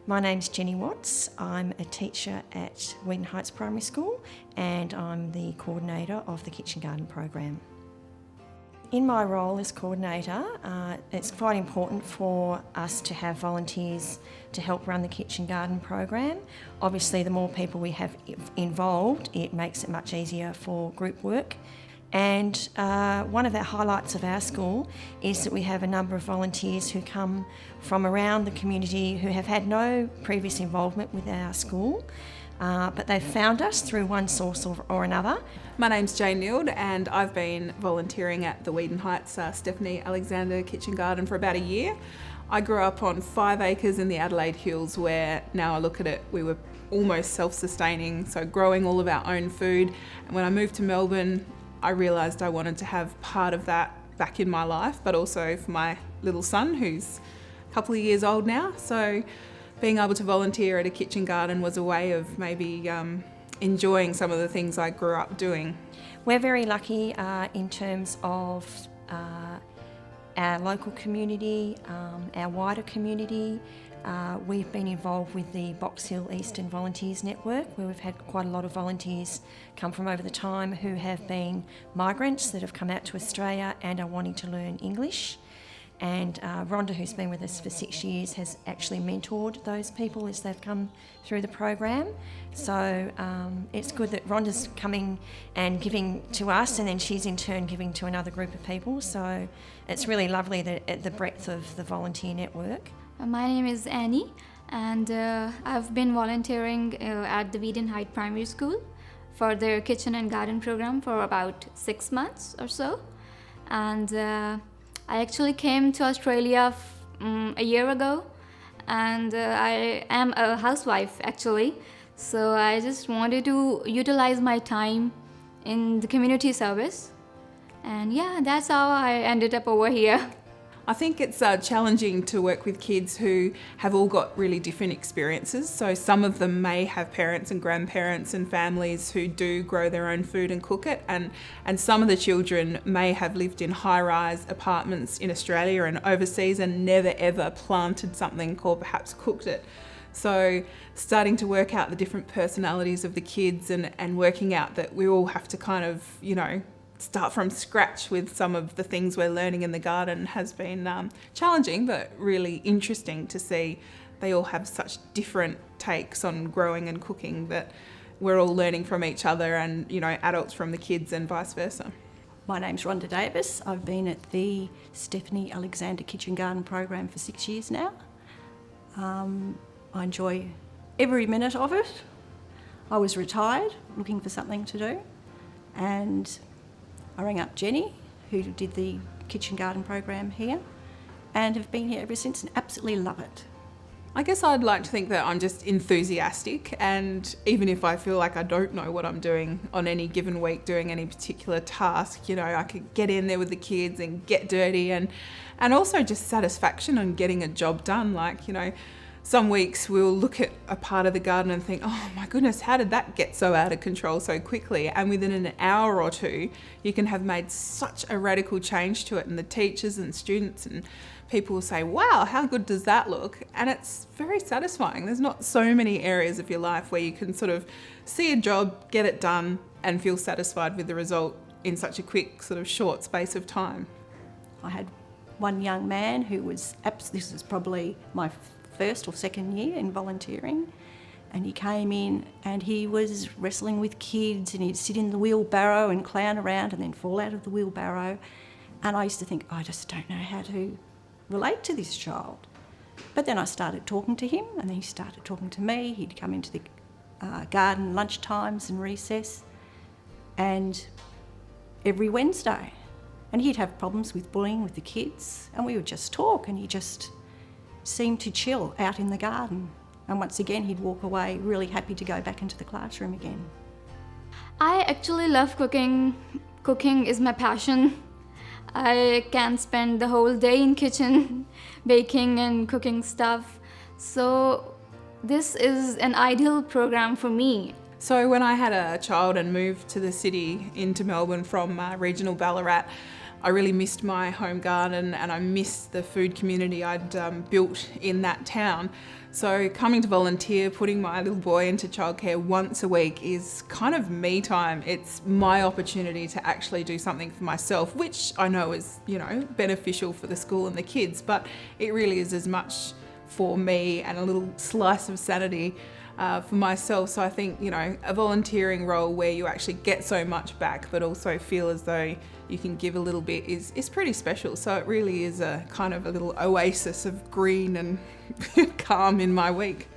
My name's Jenny Watts. I'm a teacher at Wheaton Heights Primary School and I'm the coordinator of the Kitchen Garden program. In my role as coordinator, it's quite important for us to have volunteers to help run the Kitchen Garden program. Obviously, the more people we have involved, it makes it much easier for group work. And one of the highlights of our school is that we have a number of volunteers who come from around the community who have had no previous involvement with our school, but they've found us through one source or another. My name's Jane Nield and I've been volunteering at the Wheaton Heights Stephanie Alexander Kitchen Garden for about a year. I grew up on 5 acres in the Adelaide Hills where, now I look at it, we were almost self-sustaining, so growing all of our own food. And when I moved to Melbourne, I realised I wanted to have part of that back in my life, but also for my little son who's a couple of years old now. So being able to volunteer at a kitchen garden was a way of maybe enjoying some of the things I grew up doing. We're very lucky in terms of our local community, our wider community. We've been involved with the Box Hill Eastern Volunteers Network, where we've had quite a lot of volunteers come from over the time who have been migrants that have come out to Australia and are wanting to learn English. And Rhonda, who's been with us for 6 years, has actually mentored those people as they've come through the program. So it's good that Rhonda's coming and giving to us, and then she's in turn giving to another group of people. So it's really lovely that the breadth of the volunteer network. My name is Annie and I've been volunteering at the Wheaton Heights Primary School for their kitchen and garden program for about 6 months or so. And I actually came to Australia a year ago, and I am a housewife actually. So I just wanted to utilize my time in the community service. And yeah, that's how I ended up over here. I think it's challenging to work with kids who have all got really different experiences. So some of them may have parents and grandparents and families who do grow their own food and cook it. And some of the children may have lived in high-rise apartments in Australia and overseas and never ever planted something or perhaps cooked it. So starting to work out the different personalities of the kids and working out that we all have to kind of, start from scratch with some of the things we're learning in the garden has been challenging, but really interesting to see. They all have such different takes on growing and cooking that we're all learning from each other and, adults from the kids and vice versa. My name's Rhonda Davis. I've been at the Stephanie Alexander Kitchen Garden program for 6 years now. I enjoy every minute of it. I was retired, looking for something to do, and I rang up Jenny, who did the kitchen garden program here, and have been here ever since and absolutely love it. I guess I'd like to think that I'm just enthusiastic, and even if I feel like I don't know what I'm doing on any given week, doing any particular task, I could get in there with the kids and get dirty, and also just satisfaction on getting a job done. Some weeks we'll look at a part of the garden and think, oh my goodness, how did that get so out of control so quickly? And within an hour or two, you can have made such a radical change to it. And the teachers and students and people will say, wow, how good does that look? And it's very satisfying. There's not so many areas of your life where you can sort of see a job, get it done, and feel satisfied with the result in such a quick sort of short space of time. I had one young man who was, this is probably my first or second year in volunteering, and he came in and he was wrestling with kids, and he'd sit in the wheelbarrow and clown around and then fall out of the wheelbarrow. And I used to think, I just don't know how to relate to this child. But then I started talking to him, and then he started talking to me. He'd come into the garden lunch times and recess, and every Wednesday. And he'd have problems with bullying with the kids, and we would just talk, and he just seemed to chill out in the garden. And once again, he'd walk away really happy to go back into the classroom again. I actually love cooking. Cooking is my passion. I can spend the whole day in kitchen baking and cooking stuff. So this is an ideal program for me. So when I had a child and moved to the city into Melbourne from regional Ballarat, I really missed my home garden and I missed the food community I'd built in that town. So coming to volunteer, putting my little boy into childcare once a week is kind of me time. It's my opportunity to actually do something for myself, which I know is, beneficial for the school and the kids, but it really is as much for me and a little slice of sanity for myself. So I think, a volunteering role where you actually get so much back but also feel as though you can give a little bit is pretty special. So it really is a kind of a little oasis of green and calm in my week.